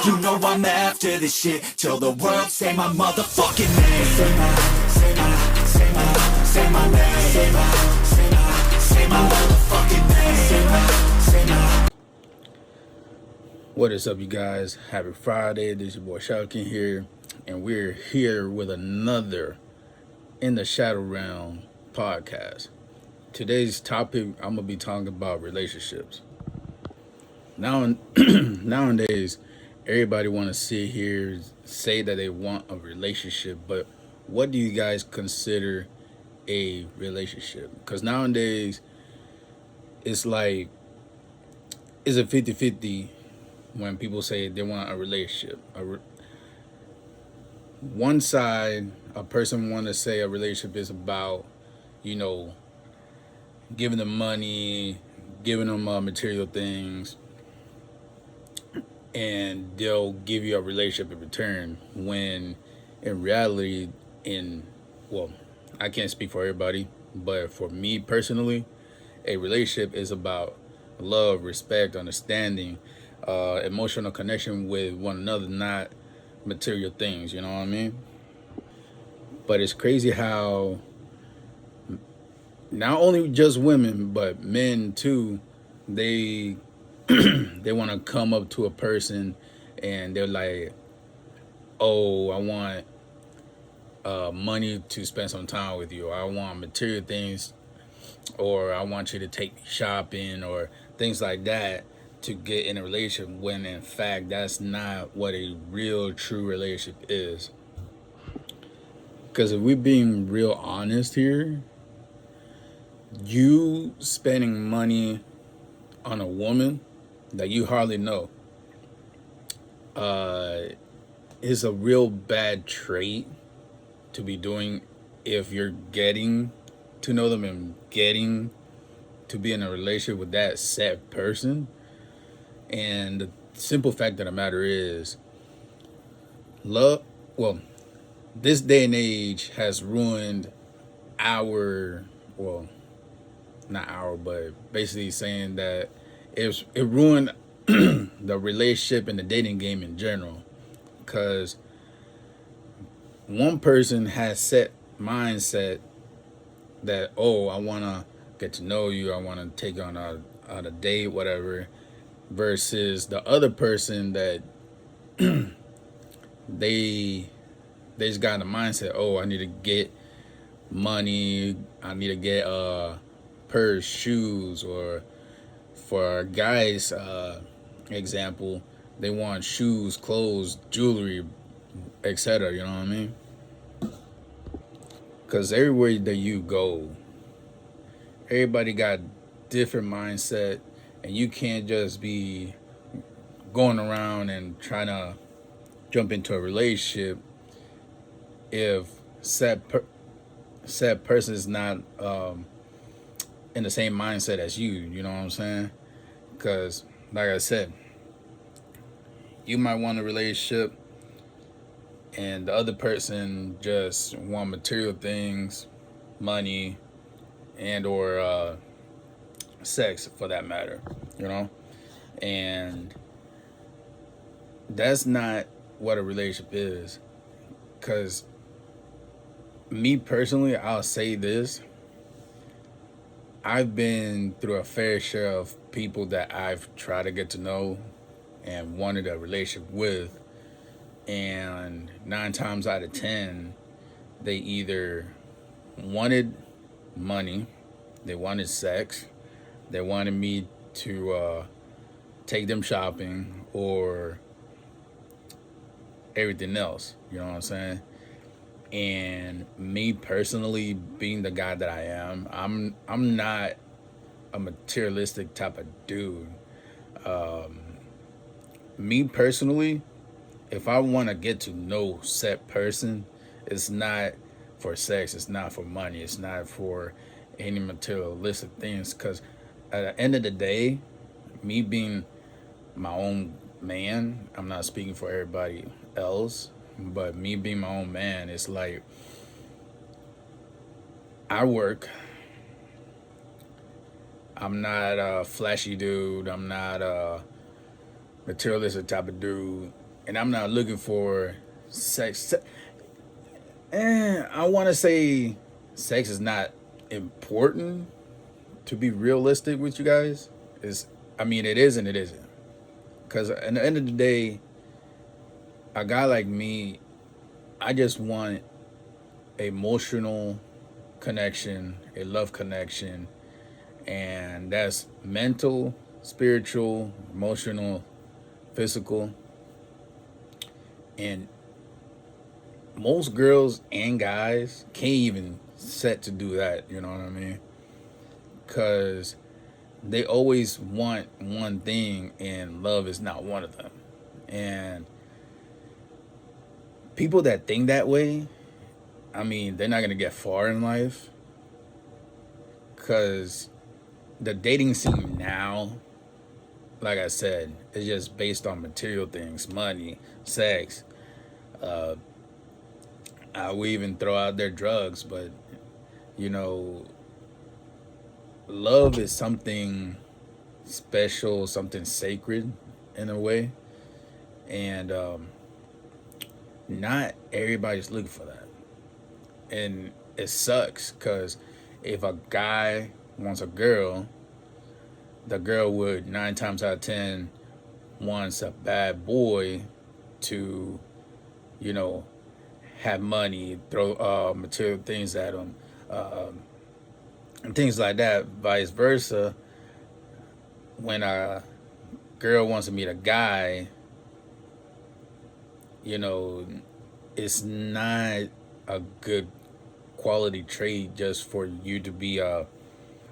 You know I'm after this shit till the world say my motherfucking name. Say my, say my, say my, say my name. Say my, say my, say my motherfucking name. Say my, say my. What is up, you guys? Happy Friday. This is your boy Shalkin here, and we're here with another In the Shadow Realm podcast. Today's topic, I'm gonna be talking about relationships. Nowadays, everybody want to sit here say that they want a relationship, but what do you guys consider a relationship? Because nowadays, it's like it's a 50-50 when people say they want a relationship. One side, a person want to say a relationship is about, giving them money, giving them material things, and they'll give you a relationship in return. When in reality, well, I can't speak for everybody, but for me personally, a relationship is about love, respect, understanding, emotional connection with one another, not material things, you know what I mean? But it's crazy how not only just women, but men too, they they want to come up to a person and they're like, oh, I want money to spend some time with you, or I want material things, or I want you to take me shopping, or things like that, to get in a relationship, when in fact that's not what a real true relationship is. Because if we're being real honest here, you spending money on a woman that you hardly know is a real bad trait to be doing if you're getting to know them and getting to be in a relationship with that set person. And the simple fact of the matter is, love, well, this day and age has ruined well, not our, but basically saying that it ruined the relationship and the dating game in general. Because one person has set mindset that, oh, I want to get to know you, I want to take you on a date, whatever, versus the other person that they just got in the mindset, oh, I need to get money, I need to get purse, shoes, or for guys, example, they want shoes, clothes, jewelry, etc. You know what I mean? Because everywhere that you go, everybody got different mindset, and you can't just be going around and trying to jump into a relationship if said person is not in the same mindset as you. You know what I'm saying? Because, like I said, you might want a relationship and the other person just want material things, money, and or sex, for that matter, and that's not what a relationship is. Because me personally, I'll say this, I've been through a fair share of people that I've tried to get to know and wanted a relationship with, and 9 times out of 10, they either wanted money, they wanted sex, they wanted me to take them shopping, or everything else. You know what I'm saying? And me personally, being the guy that I am, I'm not a materialistic type of dude. Me personally, if I want to get to know said person, it's not for sex, it's not for money, it's not for any materialistic things. Because at the end of the day, me being my own man, I'm not speaking for everybody else, but me being my own man, it's like, I work. I'm not a flashy dude. I'm not a materialistic type of dude. and I'm not looking for sex. I want to say sex is not important, to be realistic with you guys. Is I mean, it is and it isn't. Because at the end of the day, a guy like me, I just want emotional connection, a love connection, and that's mental, spiritual, emotional, physical. And most girls and guys can't even set to do that, you know what I mean? Because they always want one thing, and love is not one of them. And people that think that way, I mean, they're not going to get far in life, because the dating scene now, like I said, is just based on material things, money, sex. We even throw out their drugs, but you know, love is something special, something sacred in a way, and not everybody's looking for that, and it sucks because if a guy wants a girl, the girl would 9 times out of 10 wants a bad boy to, you know, have money, throw material things at him, and things like that. Vice versa, when a girl wants to meet a guy, you know, it's not a good quality trait just for you to be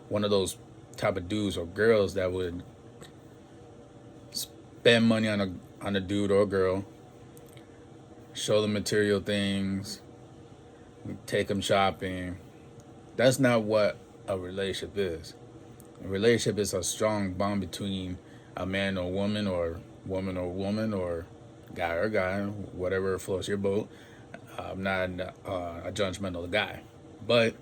one of those type of dudes or girls that would spend money on a dude or a girl, show them material things, take them shopping. That's not what a relationship is. A relationship is a strong bond between a man or woman, or woman or woman, or guy or guy, whatever floats your boat. I'm not a judgmental guy, but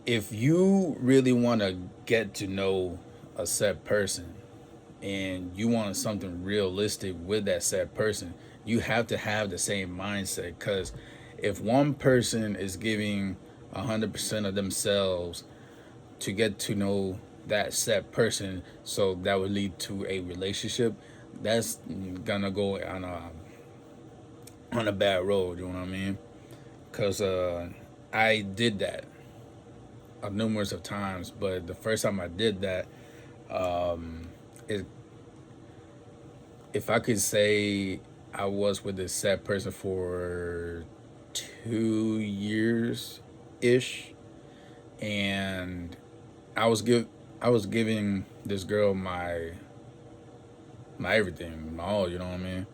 if you really want to get to know a said person and you want something realistic with that said person, you have to have the same mindset. Because if one person is giving 100% of themselves to get to know that said person, so that would lead to a relationship, that's gonna go on a bad road. You know what I mean? Because I did that numerous of times, but the first time I did that, it, if I could say I was with this sad person for 2 years ish, and I was giving this girl my everything, my all, you know what I mean?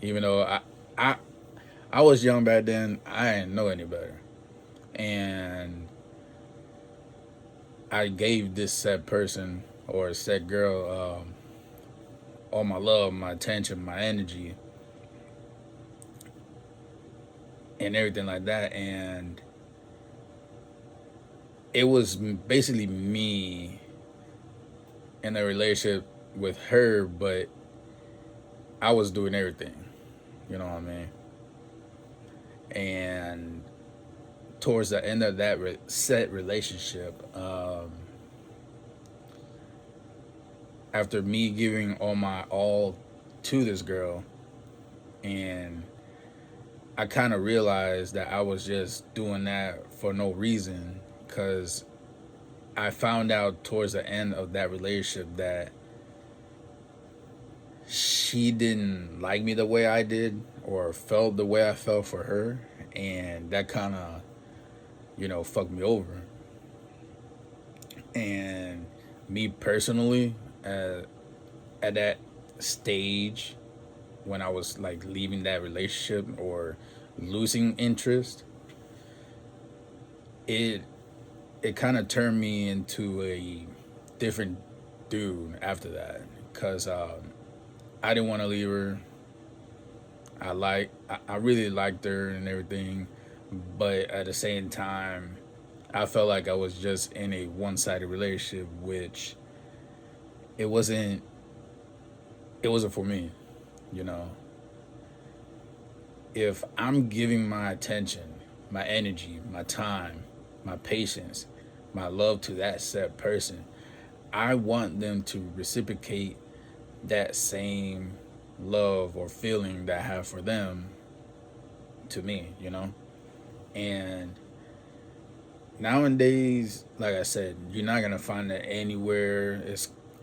Even though I was young back then, I didn't know any better. And I gave this said person or said girl all my love, my attention, my energy, and everything like that. And it was basically me in a relationship with her, but I was doing everything. You know what I mean? And towards the end of that set relationship, after me giving all my all to this girl, and I kind of realized that I was just doing that for no reason, because I found out towards the end of that relationship that she didn't like me the way I did, or felt the way I felt for her, and that kind of, you know, fucked me over. And me personally, at that stage when I was like leaving that relationship or losing interest, it kind of turned me into a different dude after that, because I didn't want to leave her. I really liked her and everything, but at the same time, I felt like I was just in a one-sided relationship, which it wasn't for me. You know, if I'm giving my attention, my energy, my time, my patience, my love to that said person, I want them to reciprocate that same love or feeling that I have for them to me, you know? And nowadays, like I said, you're not gonna find that anywhere.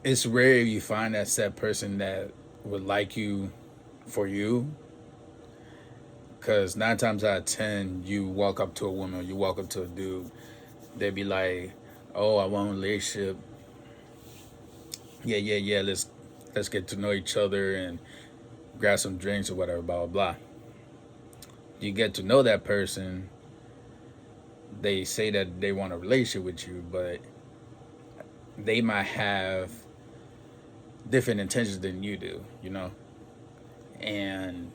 It's rare you find that said person that would like you for you. Cause 9 times out of 10, you walk up to a woman or you walk up to a dude, they'd be like, "Oh, I want a relationship. Yeah. Let's get to know each other and grab some drinks or whatever, blah blah blah." You get to know that person. They say that they want a relationship with you, but they might have different intentions than you do, you know? And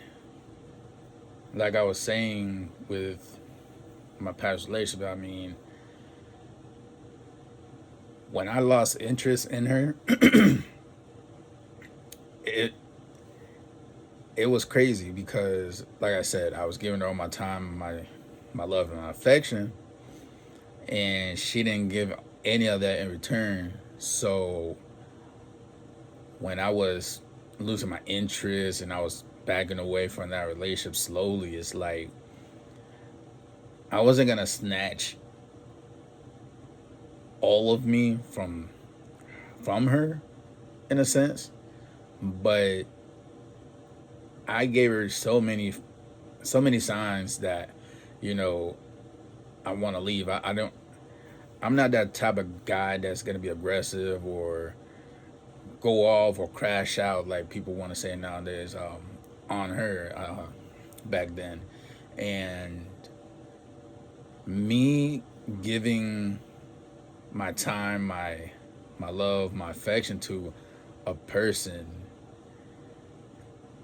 like I was saying with my past relationship, I mean, when I lost interest in her, it it was crazy because, like I said, I was giving her all my time, my love, and my affection, and she didn't give any of that in return. So when I was losing my interest and I was backing away from that relationship slowly, it's like I wasn't gonna snatch all of me from her in a sense, but I gave her so many signs that, you know, I want to leave. I don't. I'm not that type of guy that's gonna be aggressive or go off or crash out like people want to say nowadays on her back then, and me giving my time, my love, my affection to a person,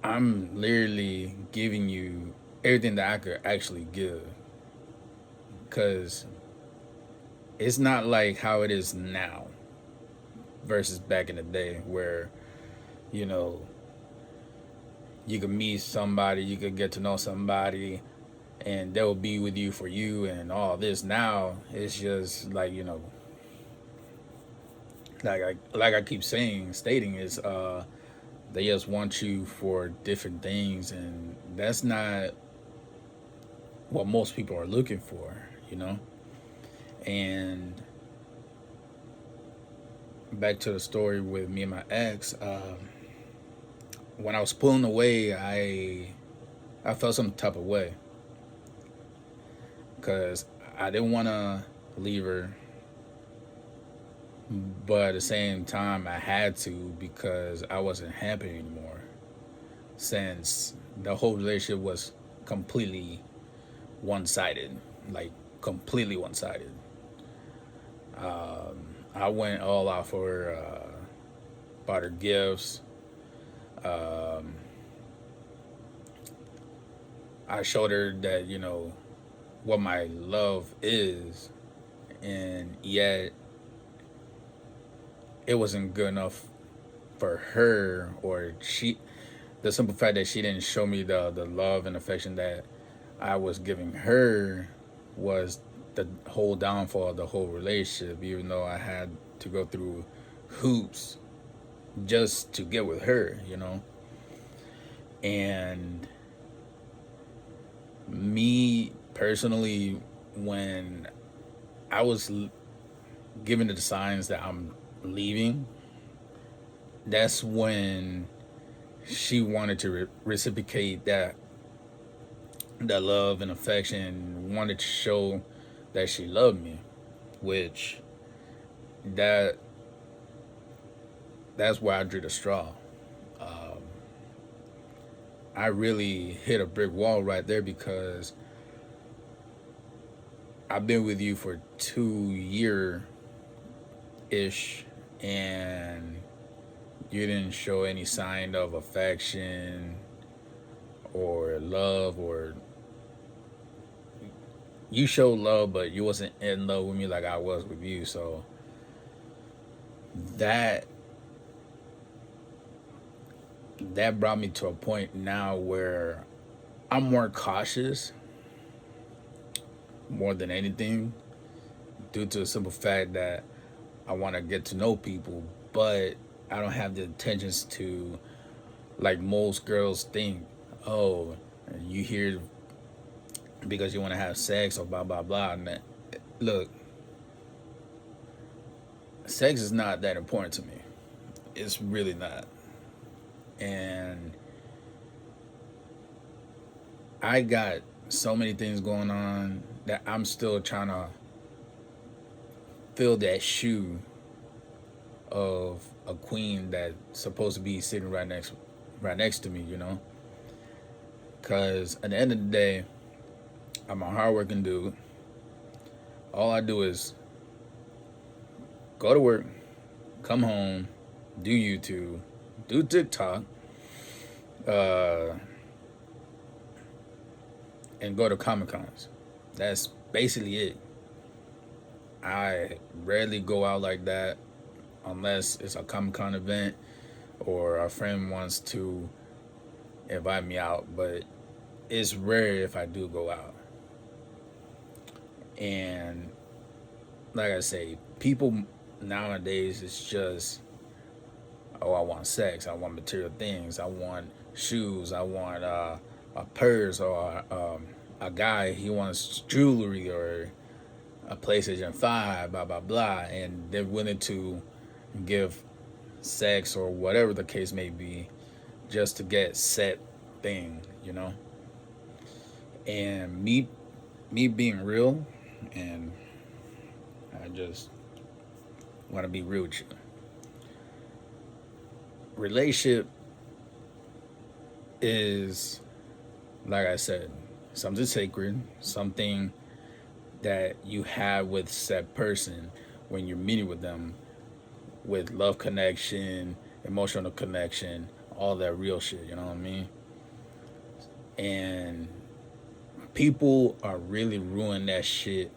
I'm literally giving you everything that I could actually give. Because it's not like how it is now versus back in the day where, you know, you could meet somebody, you could get to know somebody, and they'll be with you for you and all this. Now, it's just like, you know, like I keep stating is they just want you for different things, and that's not what most people are looking for, you know. And back to the story with me and my ex, when I was pulling away, I felt some type of way because I didn't want to leave her, but at the same time I had to because I wasn't happy anymore since the whole relationship was completely one-sided, like completely one-sided. I went all out for her, bought her gifts. I showed her that, you know, what my love is, and yet it wasn't good enough for her, or the simple fact that she didn't show me the love and affection that I was giving her was the whole downfall of the whole relationship, even though I had to go through hoops just to get with her, you know. And me personally, when I was given the signs that I'm leaving, that's when she wanted to reciprocate that love and affection, wanted to show that she loved me, which that's where I drew the straw. I really hit a brick wall right there because I've been with you for 2 year ish, and you didn't show any sign of affection or love, or you showed love, but you wasn't in love with me like I was with you. So that that brought me to a point now where I'm more cautious more than anything, due to the simple fact that I want to get to know people, but I don't have the intentions to, like most girls think, oh, you here because you want to have sex or blah blah blah. And look, sex is not that important to me. It's really not. And I got so many things going on that I'm still trying to fill that shoe of a queen that's supposed to be sitting right next to me, you know? Cause at the end of the day, I'm a hardworking dude. All I do is go to work, come home, do YouTube, do TikTok, and go to Comic Cons. That's basically it. I rarely go out like that unless it's a Comic Con event or a friend wants to invite me out, but it's rare if I do go out. And like I say, people nowadays, it's just, oh, I want sex, I want material things, I want shoes, I want a purse, or a guy, he wants jewelry or a PlayStation 5, blah blah blah, and they're willing to give sex or whatever the case may be just to get set thing, you know. And me being real, and I just want to be real with you. Relationship is, like I said, something sacred, something that you have with said person when you're meeting with them, with love connection, emotional connection, all that real shit, you know what I mean? And people are really ruining that shit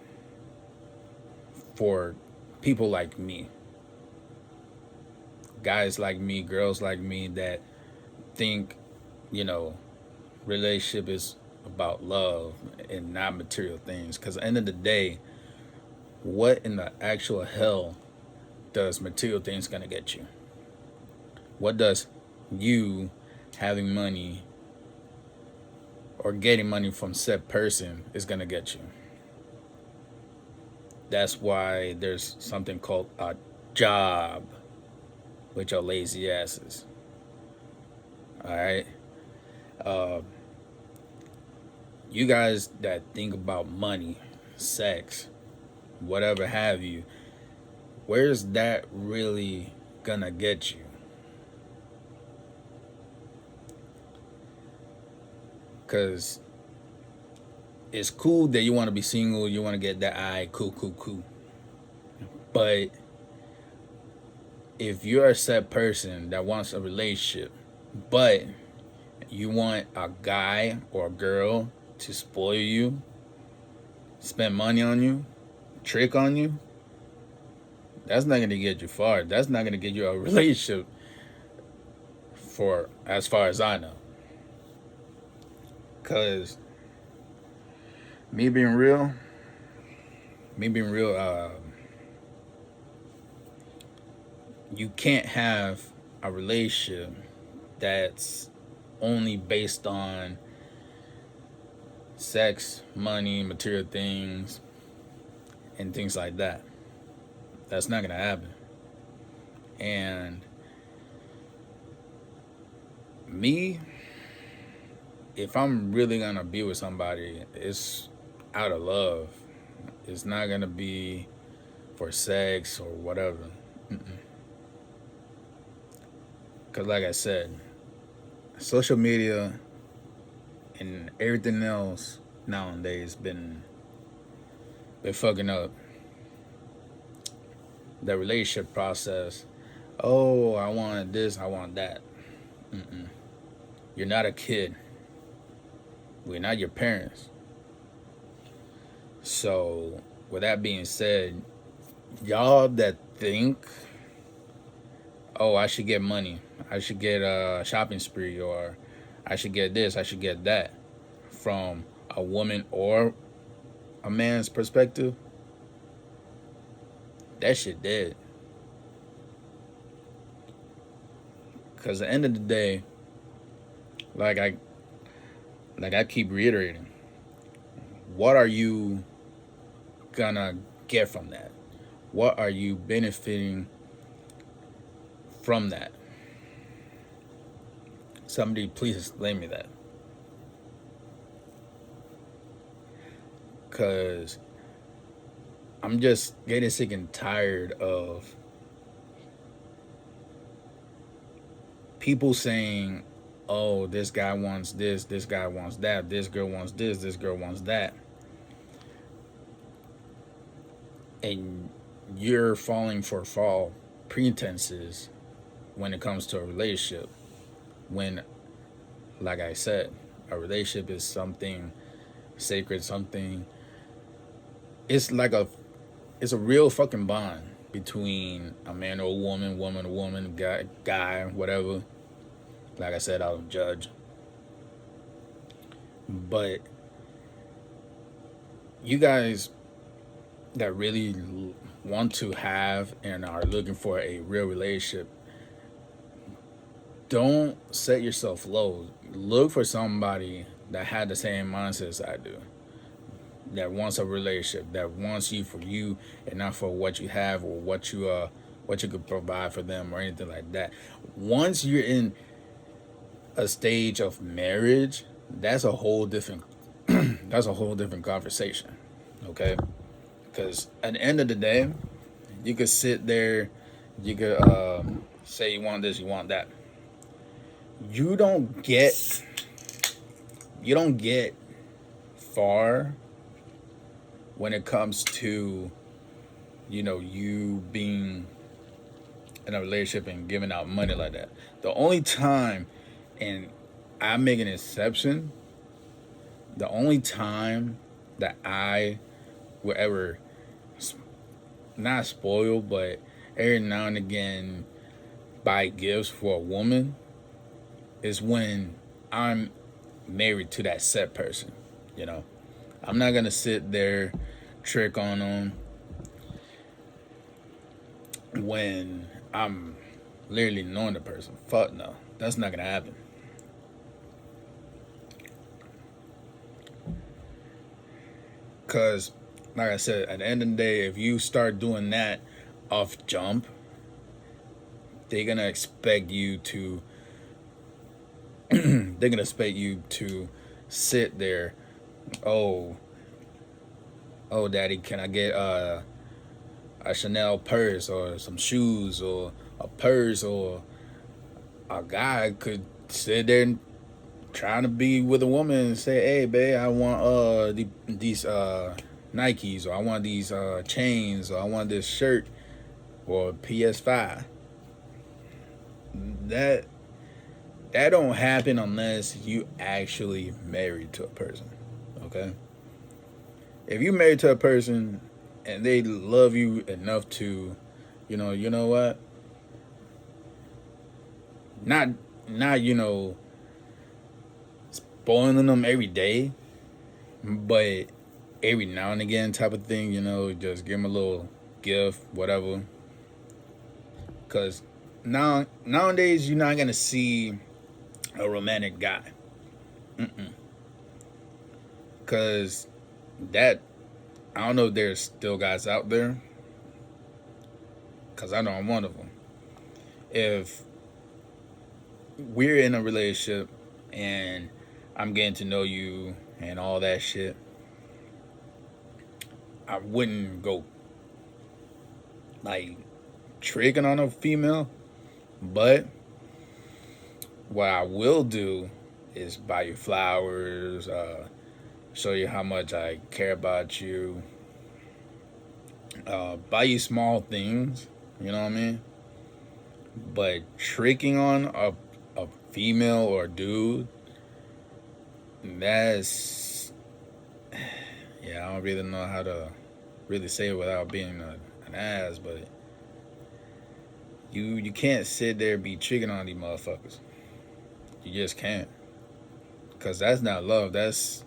for people like me. Guys like me, girls like me that think, you know, relationship is about love and not material things. Because at the end of the day, what in the actual hell does material things gonna get you? What does you having money or getting money from said person is gonna get you? That's why there's something called a job with your lazy asses. All right. You guys that think about money, sex, whatever have you, where's that really gonna get you? Because it's cool that you want to be single, you want to get that eye, cool. But if you're a set person that wants a relationship, but you want a guy or a girl to spoil you, spend money on you, trick on you, that's not going to get you far. That's not going to get you a relationship, for as far as I know. Because me being real, you can't have a relationship that's only based on sex, money, material things, and things like that. That's not gonna happen. And me, if I'm really gonna be with somebody, it's out of love. It's not gonna be for sex or whatever. Because like I said, social media and everything else nowadays been fucking up the relationship process. Oh, I want this, I want that. You're not a kid. We're not your parents. So, with that being said, y'all that think, oh, I should get money, I should get a shopping spree, or I should get this, I should get that, from a woman or a man's perspective, that shit dead. Because at the end of the day, like I keep reiterating, what are you gonna get from that? What are you benefiting from that? Somebody please explain me that. Because I'm just getting sick and tired of people saying, oh, this guy wants this guy wants that, this girl wants this girl wants that. And you're falling for false pretenses when it comes to a relationship. When, like I said, a relationship is something sacred, something, it's a real fucking bond between a man or a woman, woman or woman, guy, whatever. Like I said, I don't judge. But you guys that really want to have and are looking for a real relationship, don't set yourself low. Look for somebody that had the same mindset as I do, that wants a relationship, that wants you for you and not for what you have or what you could provide for them or anything like that. Once you're in a stage of marriage, that's a whole different conversation. Okay? Because at the end of the day, you could sit there, you could say you want this, you want that. You don't get far when it comes to, you being in a relationship and giving out money like that. The only time, and I make an exception, the only time that I will ever not spoil, but every now and again buy gifts for a woman is when I'm married to that set person. I'm not gonna sit there trick on them when I'm literally knowing the person. Fuck no, that's not gonna happen. Cause like I said, at the end of the day, if you start doing that off jump, they're gonna expect you to sit there. Oh, daddy, can I get a Chanel purse or some shoes or a purse? Or a guy could sit there and trying to be with a woman and say, hey babe, I want these Nikes, or I want these chains, or I want this shirt or PS5. That don't happen unless you actually married to a person. Okay? If you married to a person and they love you enough to, you know what? Not spoiling them every day, but every now and again type of thing, just give them a little gift, whatever. Because nowadays, you're not going to see a romantic guy. Because I don't know if there's still guys out there, because I know I'm one of them. If we're in a relationship and I'm getting to know you and all that shit, I wouldn't go like tricking on a female, but what I will do is buy you flowers, show you how much I care about you, buy you small things, you know what I mean? But tricking on a female or a dude, that's, yeah, I don't really know how to really say it without being an ass, but You can't sit there and be tricking on these motherfuckers. You just can't. Cause that's not love. That's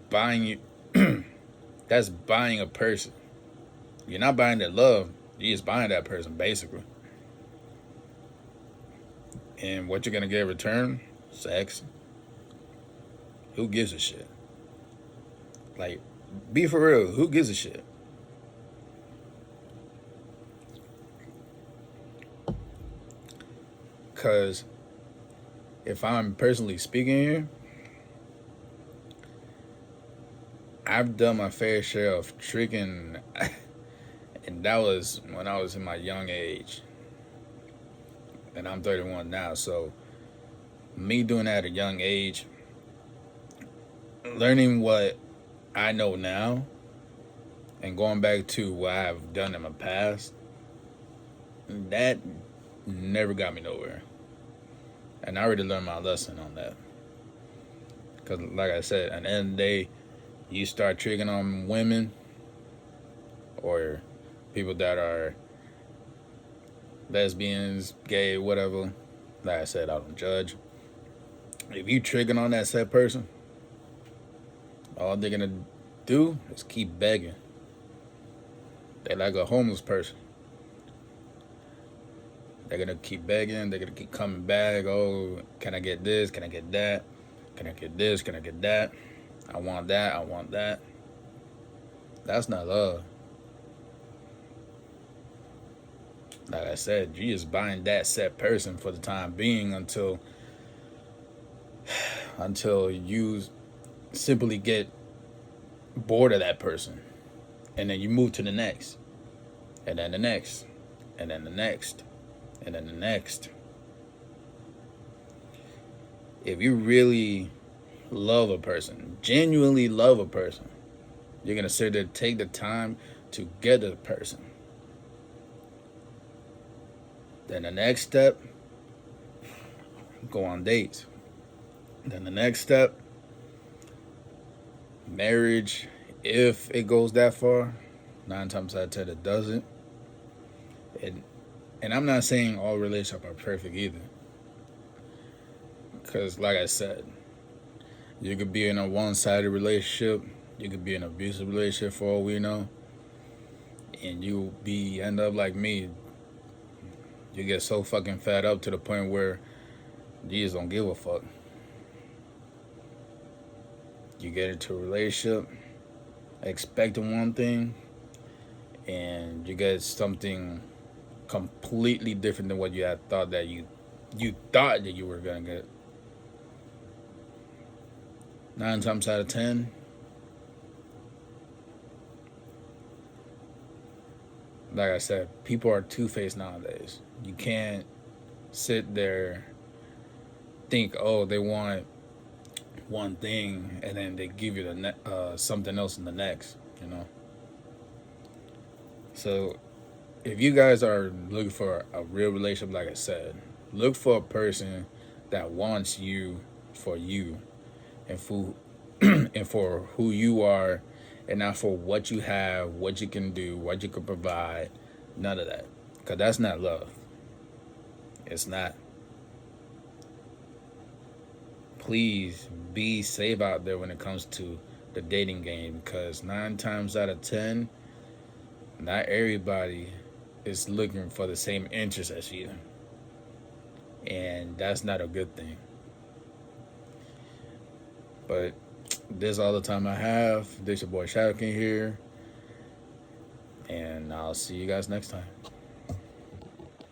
buying you. That's buying a person. You're not buying their love. You're just buying that person, basically. And what you're gonna get in return? Sex. Who gives a shit? Like, be for real. Who gives a shit? Cause if I'm personally speaking here, I've done my fair share of tricking, and that was when I was in my young age. And I'm 31 now, so me doing that at a young age, learning what I know now, and going back to what I've done in my past, that never got me nowhere. And I already learned my lesson on that. Because, like I said, at the end of the day, you start tricking on women or people that are lesbians, gay, whatever. Like I said, I don't judge. If you tricking on that said person, all they're gonna do is keep begging. They're like a homeless person. They're gonna keep begging. They're gonna keep coming back. Oh, can I get this? Can I get that? Can I get this? Can I get that? I want that. I want that. That's not love. Like I said, you just buying that set person for the time being until you simply get bored of that person, and then you move to the next, and then the next, and then the next, and then the next. If you really love a person, genuinely love a person, you're gonna sit there, take the time to get a person. Then the next step, go on dates. Then the next step, marriage, if it goes that far. 9 times out of 10 it doesn't. And I'm not saying all relationships are perfect either. Because like I said, you could be in a one-sided relationship. You could be in an abusive relationship for all we know. And you end up like me. You get so fucking fed up to the point where you just don't give a fuck. You get into a relationship expecting one thing, and you get something completely different than what you had thought that you thought that you were gonna get. 9 times out of 10, like I said, people are two-faced nowadays. You can't sit there, think, oh, they want one thing, and then they give you the something else in the next, you know? So if you guys are looking for a real relationship, like I said, look for a person that wants you for you, and for and for who you are, and not for what you have, what you can do, what you can provide. None of that, because that's not love. It's not. Please be safe out there when it comes to the dating game, because 9 times out of 10, not everybody is looking for the same interest as you, and that's not a good thing. But this is all the time I have. This your boy Shadowkin here, and I'll see you guys next time.